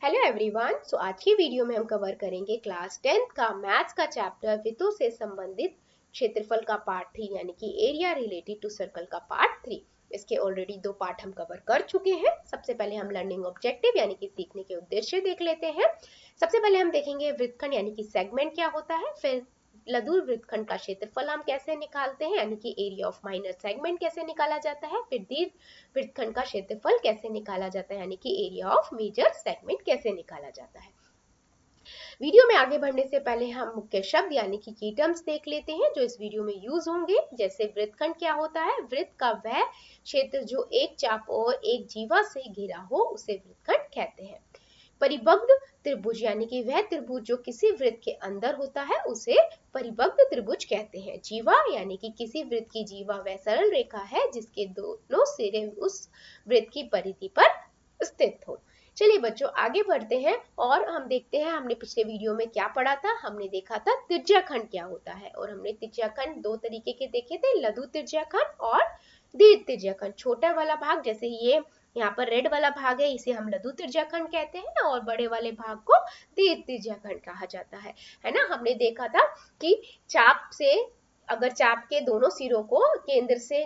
Hello everyone. आज की video में हम कवर करेंगे क्लास 10th का मैथ्स का चैप्टर वृत्तों से संबंधित क्षेत्रफल का पार्ट 3 यानी कि एरिया रिलेटेड टू सर्कल का पार्ट 3। इसके ऑलरेडी 2 पार्ट हम कवर कर चुके हैं। सबसे पहले हम लर्निंग ऑब्जेक्टिव यानी कि सीखने के उद्देश्य देख लेते हैं। सबसे पहले हम देखेंगे वृत्तखंड यानी कि सेगमेंट क्या होता है, फिर लघु वृत्तखंड का क्षेत्रफल हम कैसे निकालते हैं यानी कि एरिया ऑफ माइनर सेगमेंट कैसे निकाला जाता है, फिर दीर्घ वृत्तखंड का क्षेत्रफल कैसे निकाला जाता है यानी कि एरिया ऑफ मेजर सेगमेंट कैसे निकाला जाता है। वीडियो में आगे बढ़ने से पहले हम मुख्य शब्द यानी कि की टर्म्स देख लेते हैं जो इस वीडियो में यूज होंगे। जैसे वृत्तखंड क्या होता है, वृत्त का वह क्षेत्र जो एक चाप और एक जीवा से घिरा हो उसे वृत्तखंड कहते हैं। परिबग्ध त्रिभुज यानी कि वह त्रिभुज जो किसी वृत्त के अंदर होता है उसे परिबग्ध त्रिभुज कहते हैं। जीवा यानी कि किसी वृत्त की जीवा वह सरल रेखा है जिसके दोनों सिरे उस वृत्त की परिधि पर स्थित हो। चलिए बच्चों आगे बढ़ते हैं और हम देखते हैं हमने पिछले वीडियो में क्या पढ़ा था। हमने देखा था त्रिज्याखंड क्या होता है और हमने त्रिज्याखंड 2 तरीके के देखे थे, लघु त्रिज्याखंड और दीर्घ त्रिज्याखंड। छोटा वाला भाग जैसे ये यहाँ पर रेड वाला भाग है इसे हम लघु त्रिज्याखंड कहते हैं और बड़े वाले भाग को दीर्घ त्रिज्याखंड कहा जाता है ना। हमने देखा था कि चाप से अगर चाप के दोनों सिरों को केंद्र से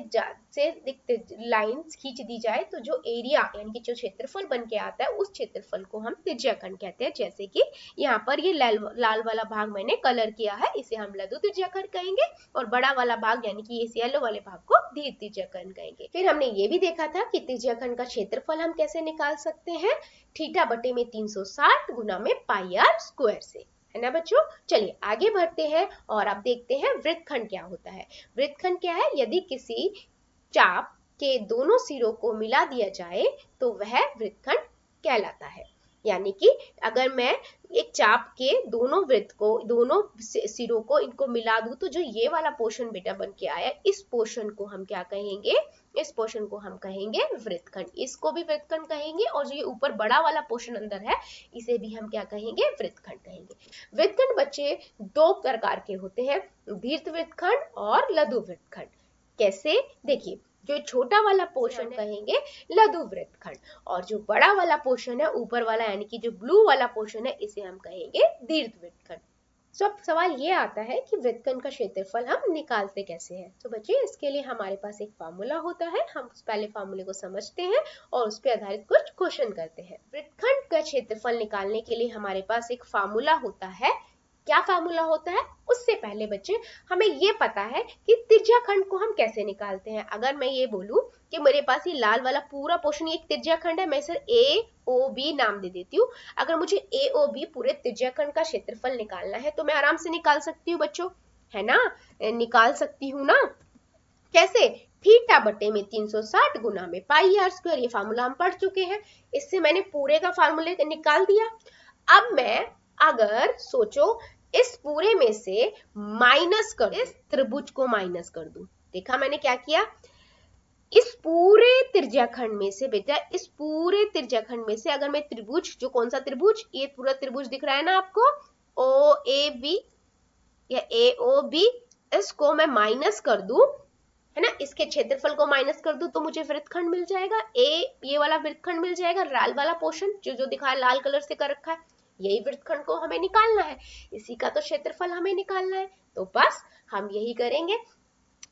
लाइन खींच दी जाए तो जो एरिया यानी कि जो क्षेत्रफल बन के आता है उस क्षेत्रफल को हम त्रिज्याखंड कहते हैं। जैसे कि यहाँ पर ये लाल वाला भाग मैंने कलर किया है इसे हम लघु त्रिज्याखंड कहेंगे और बड़ा वाला भाग यानी कि इस येलो वाले भाग को दीर्घ त्रिज्याखंड कहेंगे। फिर हमने ये भी देखा था कि त्रिज्याखंड का क्षेत्रफल हम कैसे निकाल सकते हैं, थीटा बटे में 360 गुना में पाई आर स्क्वायर से, है ना बच्चों। चलिए आगे बढ़ते हैं और अब देखते हैं वृत्तखंड क्या होता है। वृत्तखंड क्या है, यदि किसी चाप के दोनों सिरों को मिला दिया जाए तो वह वृत्तखंड कहलाता है। यानी कि अगर मैं एक चाप के दोनों वृत्त को दोनों सिरों को इनको मिला दूं तो जो ये वाला पोर्शन बेटा बन के आया इस पोर्शन को हम क्या कहेंगे, इस पोर्शन को हम कहेंगे वृत्तखंड। इसको भी वृत्तखंड कहेंगे और जो ये ऊपर बड़ा वाला पोर्शन अंदर है इसे भी हम क्या कहेंगे, वृत्तखंड कहेंगे। वृत्तखंड बच्चे 2 प्रकार के होते हैं, दीर्घ वृत्तखंड और लघु वृत्तखंड। कैसे, देखिए जो छोटा वाला पोर्शन कहेंगे लघु वृत्तखंड और जो बड़ा वाला पोर्शन है ऊपर वाला यानी कि जो ब्लू वाला पोर्शन है इसे हम कहेंगे दीर्घ वृत्तखंड। तो अब सवाल ये आता है कि वृत्तखंड का क्षेत्रफल हम निकालते कैसे हैं। तो बच्चे इसके लिए हमारे पास एक फार्मूला होता है, हम पहले फार्मूले को समझते हैं और उस पर आधारित कुछ क्वेश्चन करते हैं। वृत्तखंड का क्षेत्रफल निकालने के लिए हमारे पास एक फार्मूला होता है। क्या फार्मूला होता है, उससे पहले बच्चे हमें ये पता है कि त्रिज्याखंड को हम कैसे निकालते हैं। अगर मैं ये बोलूं कि मेरे पास ये लाल वाला पूरा पोर्शन एक त्रिज्याखंड है, मैं इसे ए ओ बी नाम दे देती हूँ। अगर मुझे ए ओ बी पूरे त्रिज्याखंड का क्षेत्रफल निकालना है तो मैं आराम से निकाल सकती हूँ बच्चों, है ना, निकाल सकती हूँ ना। कैसे, थीटा बटे में 360 गुना में पाई आर स्क्वायर, ये फार्मूला हम पढ़ चुके हैं। इससे मैंने पूरे का फार्मूले निकाल दिया। अब मैं अगर सोचो इस पूरे में से माइनस कर, इस त्रिभुज को माइनस कर दूं, देखा मैंने क्या किया, इस पूरे त्रिज्याखंड में से बेटा, इस पूरे त्रिज्याखंड में से अगर मैं त्रिभुज, जो कौन सा त्रिभुज, ये पूरा त्रिभुज दिख रहा है ना आपको, ओ ए बी या ए ओ बी, इसको मैं माइनस कर दूं, है ना, इसके क्षेत्रफल को माइनस कर दूं तो मुझे वृत्तखंड मिल जाएगा। ये वाला वृत्तखंड मिल जाएगा, लाल वाला पोर्शन जो दिखा है लाल कलर से कर रखा है, यही वृत्तखंड को हमें निकालना है, इसी का तो क्षेत्रफल हमें निकालना है। तो बस हम यही करेंगे।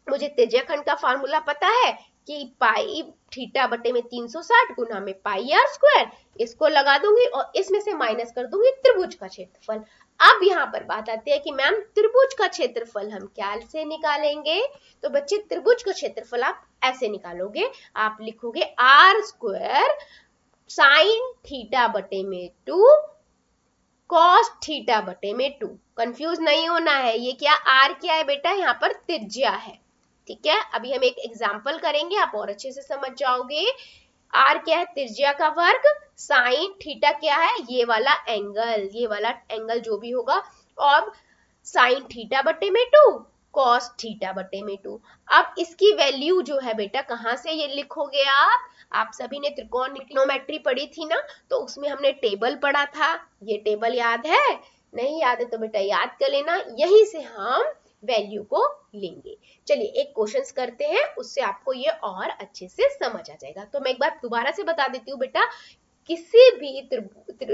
मुझे त्रिज्याखंड का फार्मूला पता है कि पाई थीटा बटे में 360 गुना में पाई आर स्क्वायर, इसको लगा दूंगी और इसमें से माइनस कर दूंगी त्रिभुज का क्षेत्रफल। अब यहाँ पर बात आती है कि मैम त्रिभुज का क्षेत्रफल हम क्या से निकालेंगे। तो बच्चे त्रिभुज का क्षेत्रफल आप ऐसे निकालोगे, आप लिखोगे आर स्क्वायर साइन थीटा बटे में 2 कॉस थीटा बटे में 2। कंफ्यूज नहीं होना है, ये क्या आर क्या है बेटा, यहाँ पर त्रिज्या है, ठीक है। अभी हम एक एग्जाम्पल करेंगे, आप और अच्छे से समझ जाओगे। आर क्या है, त्रिज्या का वर्ग, साइन थीटा क्या है, ये वाला एंगल, ये वाला एंगल जो भी होगा, और साइन थीटा बटे में 2 कॉस थीटा बटे में 2। अब इसकी वैल्यू जो है बेटा कहाँ से ये लिखोगे आप सभी ने त्रिकोणमिति पढ़ी थी ना, तो उसमें हमने टेबल पढ़ा था, ये टेबल याद है, नहीं याद है तो बेटा याद कर लेना, यहीं से हम वैल्यू को लेंगे। चलिए एक क्वेश्चंस करते हैं, उससे आपको ये और अच्छे से समझ आ जाएगा। तो मैं एक बार दोबारा से बता देती हूँ बेटा, किसी भी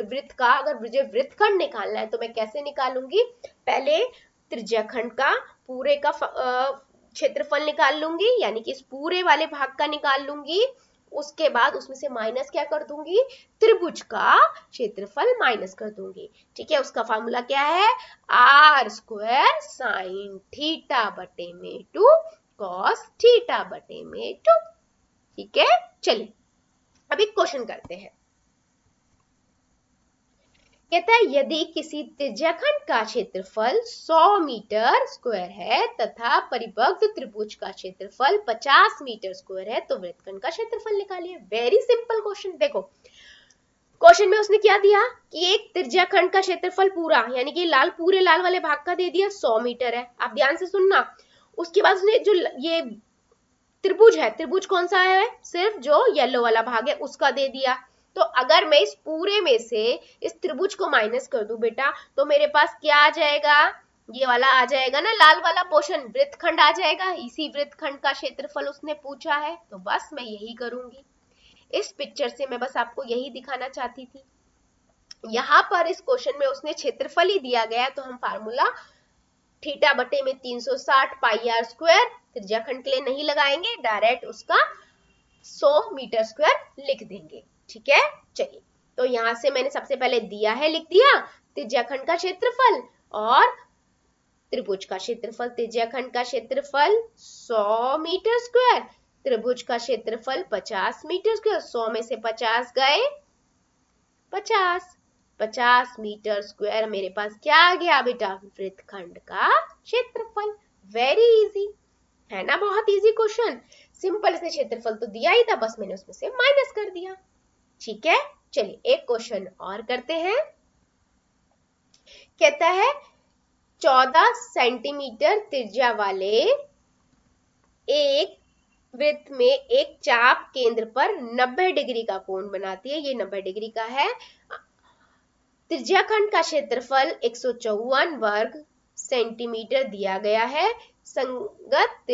वृत्त का अगर मुझे वृत्तखंड निकालना है तो मैं कैसे निकालूंगी, पहले त्रिज्याखंड का पूरे का क्षेत्रफल निकाल लूंगी, यानी कि इस पूरे वाले भाग का निकाल लूंगी, उसके बाद उसमें से माइनस क्या कर दूंगी, त्रिभुज का क्षेत्रफल माइनस कर दूंगी। ठीक है, उसका फॉर्मूला क्या है, आर स्क्वायर साइन थीटा बटे में 2 कॉस थीटा बटे में 2। ठीक है, चलिए अभी क्वेश्चन करते हैं। कहता है यदि किसी त्रिज्याखंड का क्षेत्रफल 100 मीटर स्क्वायर है तथा परिबद्ध त्रिभुज का क्षेत्रफल 50 मीटर स्क्वायर है तो वृत्तखंड का क्षेत्रफल निकालिए। Very simple question. देखो क्वेश्चन में उसने क्या दिया कि एक त्रिज्याखंड का क्षेत्रफल पूरा, यानी कि लाल पूरे लाल वाले भाग का दे दिया 100 मीटर है। आप ध्यान से सुनना, उसके बाद उसने जो ये त्रिभुज है, त्रिभुज कौन सा है, सिर्फ जो येलो वाला भाग है उसका दे दिया। तो अगर मैं इस पूरे में से इस त्रिभुज को माइनस कर दूं बेटा तो मेरे पास क्या आ जाएगा, ये वाला आ जाएगा ना, लाल वाला पोर्शन, वृत्तखंड आ जाएगा। इसी वृत्तखंड का क्षेत्रफल उसने पूछा है तो बस मैं यही करूंगी। इस पिक्चर से मैं बस आपको यही दिखाना चाहती थी। यहाँ पर इस क्वेश्चन में उसने क्षेत्रफल ही दिया गया है तो हम फार्मूला थीटा बटे में 360 पाई आर स्क्वायर त्रिज्याखंड के लिए नहीं लगाएंगे, डायरेक्ट उसका 100 मीटर स्क्वायर लिख देंगे। ठीक है, चलिए तो यहां से मैंने सबसे पहले दिया है, लिख दिया त्रिज्याखंड का क्षेत्रफल और त्रिभुज का क्षेत्रफल। त्रिज्याखंड का क्षेत्रफल 100 मीटर स्क्वायर, त्रिभुज का क्षेत्रफल 50 मीटर स्क्वायर। 100 में से 50 गए 50 मीटर स्क्वायर मेरे पास क्या आ गया बेटा, वृत्तखंड का क्षेत्रफल। वेरी इजी है ना, बहुत इजी क्वेश्चन, सिंपल। इसने क्षेत्रफल तो दिया ही था, बस मैंने उसमें से माइनस कर दिया। ठीक है, चलिए एक क्वेश्चन और करते हैं। कहता है 14 सेंटीमीटर त्रिज्या वाले एक वृत्त में एक चाप केंद्र पर 90 डिग्री का कोण बनाती है। ये 90 डिग्री का है। त्रिज्याखंड का क्षेत्रफल 154 वर्ग सेंटीमीटर दिया गया है। संगत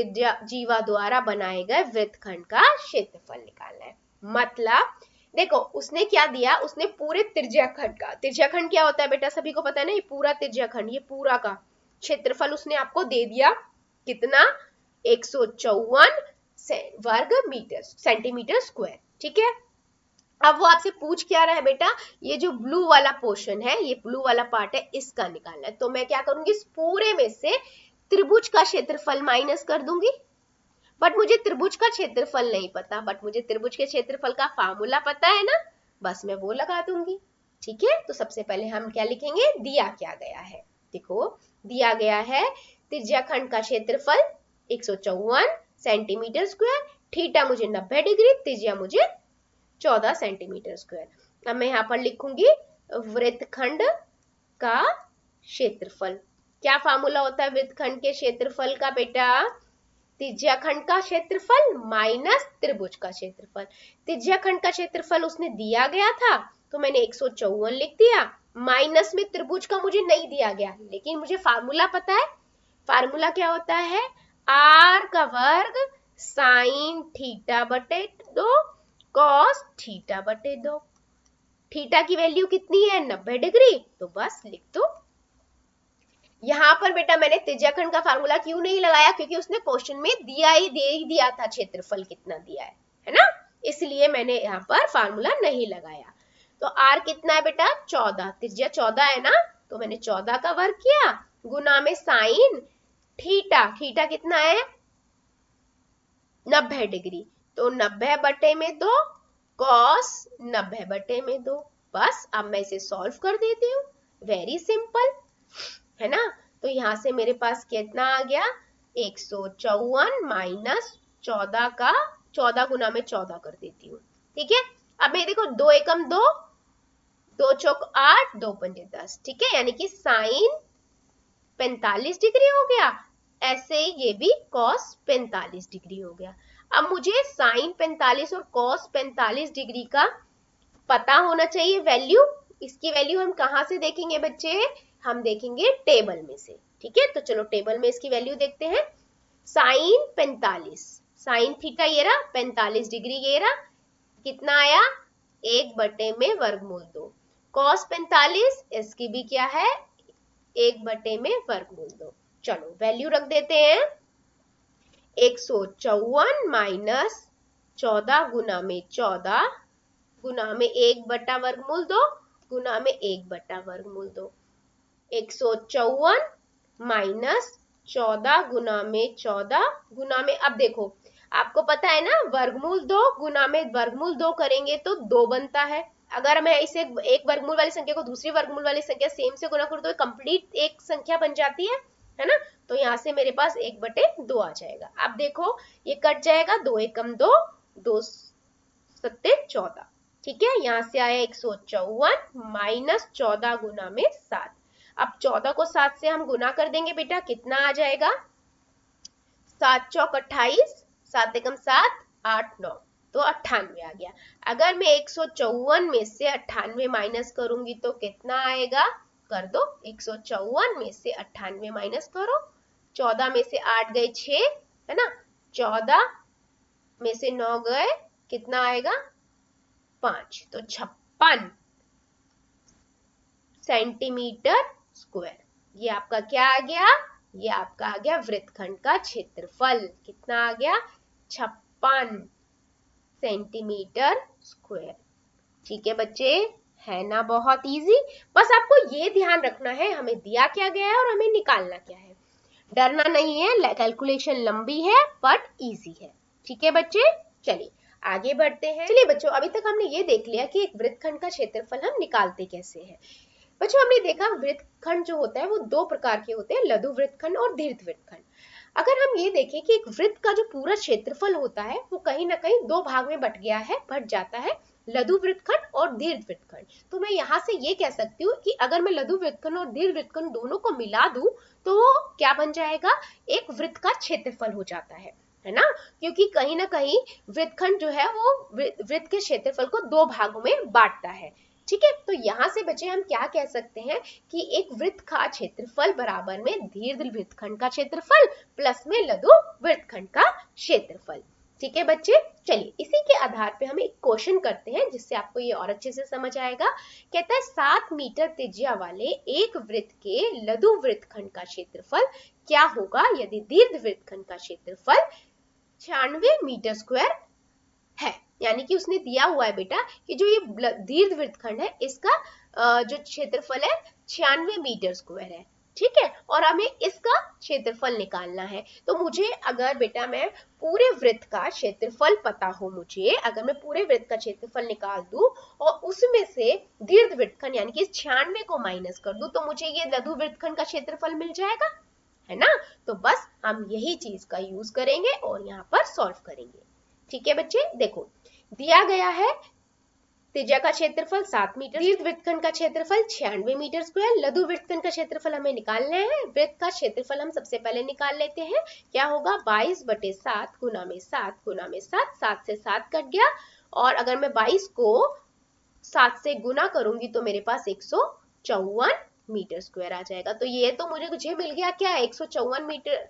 जीवा द्वारा बनाए गए वृत्तखंड का क्षेत्रफल निकालना है। मतलब देखो उसने क्या दिया, उसने पूरे त्रिज्याखंड का, त्रिज्याखंड क्या होता है बेटा सभी को पता है ना, ये पूरा त्रिज्याखंड, ये पूरा का क्षेत्रफल उसने आपको दे दिया कितना, 154 वर्ग मीटर सेंटीमीटर स्क्वायर। ठीक है, अब वो आपसे पूछ क्या रहा है बेटा, ये जो ब्लू वाला पोर्शन है, ये ब्लू वाला पार्ट है, इसका निकालना है। तो मैं क्या करूंगी, इस पूरे में से त्रिभुज का क्षेत्रफल माइनस कर दूंगी। बट मुझे त्रिभुज का क्षेत्रफल नहीं पता, बट मुझे त्रिभुज के क्षेत्रफल का फार्मूला पता है ना, बस मैं वो लगा दूंगी। ठीक है, तो सबसे पहले हम क्या लिखेंगे, दिया क्या गया है। देखो दिया गया है त्रिज्याखंड का क्षेत्रफल 154 सेंटीमीटर स्क्वायर, थीटा मुझे 90 डिग्री, त्रिज्या मुझे 14 सेंटीमीटर स्क्वायर। अब मैं यहाँ पर लिखूंगी वृत्तखंड का क्षेत्रफल। क्या फार्मूला होता है वृत्तखंड के क्षेत्रफल का बेटा, त्रिज्याखंड का क्षेत्रफल माइनस त्रिभुज का क्षेत्रफल। त्रिज्याखंड का क्षेत्रफल उसने दिया गया था तो मैंने 154 लिख दिया, माइनस में त्रिभुज का मुझे नहीं दिया गया, लेकिन मुझे फार्मूला पता है। फार्मूला क्या होता है, आर का वर्ग साइन थीटा बटे 2 कॉस थीटा बटे 2। थीटा की वैल्यू कितनी है, 90 डिग्री, तो बस लिख दो। यहाँ पर बेटा मैंने त्रिज्याखंड का फार्मूला क्यों नहीं लगाया, क्योंकि उसने क्वेश्चन में दिया ही दिया था क्षेत्रफल कितना दिया है ना, इसलिए मैंने यहाँ पर फार्मूला नहीं लगाया। तो आर कितना है बेटा 14, त्रिज्या 14 है ना, तो मैंने 14 का वर्ग किया गुना में साइन थीटा, थीटा कितना है 90 डिग्री, तो 90 बटे में 2 कॉस 90 बटे में 2। बस अब मैं इसे सॉल्व कर देती हूँ, वेरी सिंपल है ना। तो यहाँ से मेरे पास कितना आ गया, 154 माइनस 14 का 14 गुना में 14 कर देती हूँ। ठीक है, अब मैं देखो 2 एकम 2, 2 चौक 8, 2 पंजे 10। ठीक है, यानी कि साइन 45 डिग्री हो गया, ऐसे ये भी कॉस 45 डिग्री हो गया। अब मुझे साइन 45 और कॉस 45 डिग्री का पता होना चाहिए वैल्यू। इसकी वैल्यू हम कहाँ से देखेंगे बच्चे, हम देखेंगे टेबल में से। ठीक है, तो चलो टेबल में इसकी वैल्यू देखते हैं। साइन 45, साइन थीटा ये रहा, 45 डिग्री ये रहा, कितना आया 1/2 cos 45 इसकी भी क्या है 1/2। चलो वैल्यू रख देते हैं 154 माइनस 14 गुना में 14 गुना में 1/2 गुना में 1/2। 154 माइनस 14 गुना में 14 गुना में, अब देखो आपको पता है ना वर्गमूल 2 गुना में वर्गमूल 2 करेंगे तो 2 बनता है। अगर मैं इसे एक वर्गमूल वाली संख्या को दूसरी वर्गमूल वाली संख्या सेम से गुना करूं तो कंप्लीट एक संख्या बन जाती है ना। तो यहाँ से मेरे पास 1/2 आ जाएगा। अब देखो ये कट जाएगा, 2 एकम 2, 2 सत्ते 14। ठीक है, यहाँ से आया 154 माइनस 14 गुना में 7। अब 14 को 7 से हम गुना कर देंगे बेटा, कितना आ जाएगा 7 चौक 28, 7 एकम 7, 8 9, तो 98 आ गया। अगर मैं 154 में से 98 माइनस करूंगी तो कितना आएगा, कर दो 154 में से 98 माइनस करो, 14 में से 8 गए 6 है ना, 14 में से 9 गए कितना आएगा 5, तो 56 सेंटीमीटर स्क्वायर। ये आपका क्या आ गया, ये आपका आ गया वृत्तखंड का क्षेत्रफल। कितना आ गया 56 सेंटीमीटर स्क्वायर। ठीक है बच्चे, है ना बहुत इजी। बस आपको ये ध्यान रखना है हमें दिया क्या गया है और हमें निकालना क्या है। डरना नहीं है, कैलकुलेशन लंबी है बट इजी है। ठीक है बच्चे, चलिए आगे बढ़ते हैं। चलिए बच्चों, अभी तक हमने ये देख लिया कि एक वृत्तखंड का क्षेत्रफल हम निकालते कैसे हैं। बच्चों हमने देखा वृत्तखंड जो होता है वो 2 प्रकार के होते हैं, लघु वृत्तखंड और दीर्घ वृत्तखंड। अगर हम ये देखें कि एक वृत्त का जो पूरा क्षेत्रफल होता है वो कहीं ना कहीं 2 भाग में बट जाता है, लघु वृत्तखंड और दीर्घ वृत्तखंड। तो मैं यहाँ से ये कह सकती हूँ कि अगर मैं लघु वृत्तखंड और दीर्घ वृत्तखंड दोनों को मिला दूं तो वो क्या बन जाएगा, एक वृत्त का क्षेत्रफल हो जाता है ना। क्योंकि कहीं ना कहीं वृत्तखंड जो है वो वृत्त के क्षेत्रफल को 2 भागों में बांटता है। ठीक है, तो यहाँ से बच्चे हम क्या कह सकते हैं कि एक वृत्त का क्षेत्रफल बराबर में दीर्घ वृत्तखंड का क्षेत्रफल प्लस में लघु वृत्तखंड का क्षेत्रफल। ठीक है बच्चे, चलिए इसी के आधार पे हम एक क्वेश्चन करते हैं जिससे आपको ये और अच्छे से समझ आएगा। कहता है 7 मीटर त्रिज्या वाले एक वृत्त के लघु वृत्तखंड का क्षेत्रफल क्या होगा यदि दीर्घ वृत्तखंड का क्षेत्रफल 96 मीटर स्क्वायर है। यानी कि उसने दिया हुआ है बेटा कि जो ये दीर्घ वृत्तखंड है इसका जो क्षेत्रफल है 96 मीटर स्क्वायर है। ठीक है, और हमें इसका क्षेत्रफल निकालना है। तो मुझे अगर बेटा मैं पूरे वृत्त का क्षेत्रफल पता हो, मुझे अगर मैं पूरे वृत्त का क्षेत्रफल निकाल दूं और उसमें से दीर्घ वृत्तखंड यानी कि 96 को माइनस कर दूं तो मुझे ये लघु वृत्तखंड का क्षेत्रफल मिल जाएगा, है ना। तो बस हम यही चीज का यूज करेंगे और यहाँ पर सॉल्व करेंगे। ठीक है बच्चे, देखो दिया गया है त्रिज्या का क्षेत्रफल 7 मीटर, दीर्घ वृत्तखंड का क्षेत्रफल 96 मीटर स्क्वायर, लघु वृत्तखंड का क्षेत्रफल हमें निकालना है। वृत्त का क्षेत्रफल हम सबसे पहले निकाल लेते हैं। क्या होगा 22/7 गुना में 7 गुना में 7, 7 से 7 कट गया और अगर मैं 22 को 7 से गुना करूंगी तो मेरे पास 154 मीटर स्क्वायर आ जाएगा। तो ये तो मुझे मिल गया क्या 154 मीटर,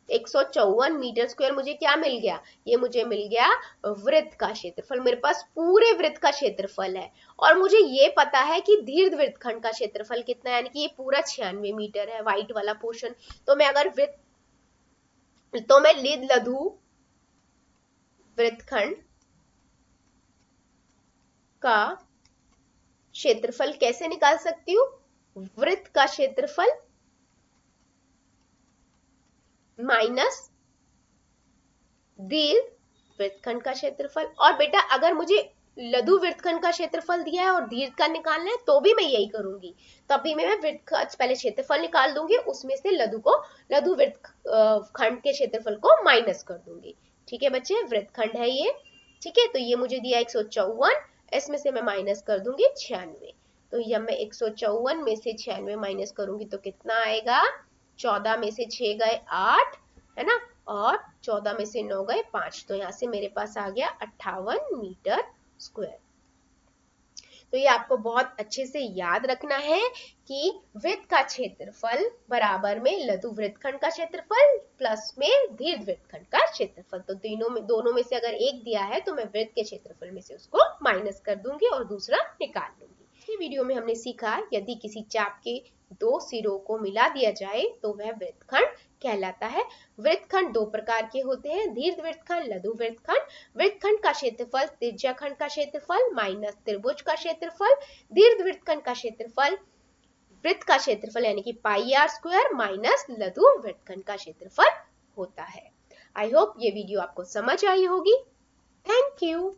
154 मीटर स्क्वायर मुझे क्या मिल गया, ये मुझे मिल गया वृत्त का क्षेत्रफल। मेरे पास पूरे वृत्त का क्षेत्रफल है और मुझे ये पता है कि दीर्घ वृत्तखंड का क्षेत्रफल कितना है, यानी कि ये पूरा 96 मीटर है व्हाइट वाला पोर्शन। तो मैं अगर लघु वृत्तखंड का क्षेत्रफल कैसे निकाल सकती हूँ, वृत्त का क्षेत्रफल माइनस दीर्घ वृत्तखंड का क्षेत्रफल। और बेटा अगर मुझे लघु वृत्तखंड का क्षेत्रफल दिया है और दीर्घ का निकालना है तो भी मैं यही करूंगी, तभी मैं वृत्त का पहले क्षेत्रफल निकाल दूंगी, उसमें से लघु वृत्तखंड के क्षेत्रफल को माइनस कर दूंगी। ठीक है बच्चे, वृत्तखंड है ये। ठीक है, तो ये मुझे दिया 154, इसमें से मैं माइनस कर दूंगी 96। तो जब मैं 154 में से 96 माइनस करूंगी तो कितना आएगा, 14 में से 6 गए 8 है ना, और 14 में से 9 गए 5, तो यहाँ से मेरे पास आ गया 58 मीटर स्क्वायर। तो ये आपको बहुत अच्छे से याद रखना है कि वृत्त का क्षेत्रफल बराबर में लघु वृत्तखंड का क्षेत्रफल प्लस में दीर्घ वृत्तखंड का क्षेत्रफल। तो दोनों में से अगर एक दिया है तो मैं वृत्त के क्षेत्रफल में से उसको माइनस कर दूंगी और दूसरा निकाल लूंगी। इस वीडियो में हमने सीखा यदि किसी चाप के दो सिरों को मिला दिया जाए तो वह वृत्तखंड कहलाता है। वृत्तखंड दो प्रकार के होते हैं, दीर्घ वृत्तखंड, लघु वृत्तखंड। वृत्तखंड का क्षेत्रफल त्रिज्याखंड का क्षेत्रफल माइनस त्रिभुज का क्षेत्रफल। दीर्घ वृत्तखंड का क्षेत्रफल वृत्त का क्षेत्रफल यानी कि पाई आर स्क्वायर माइनस लघु वृत्तखंड का क्षेत्रफल होता है। आई होप ये वीडियो आपको समझ आई होगी। Thank you.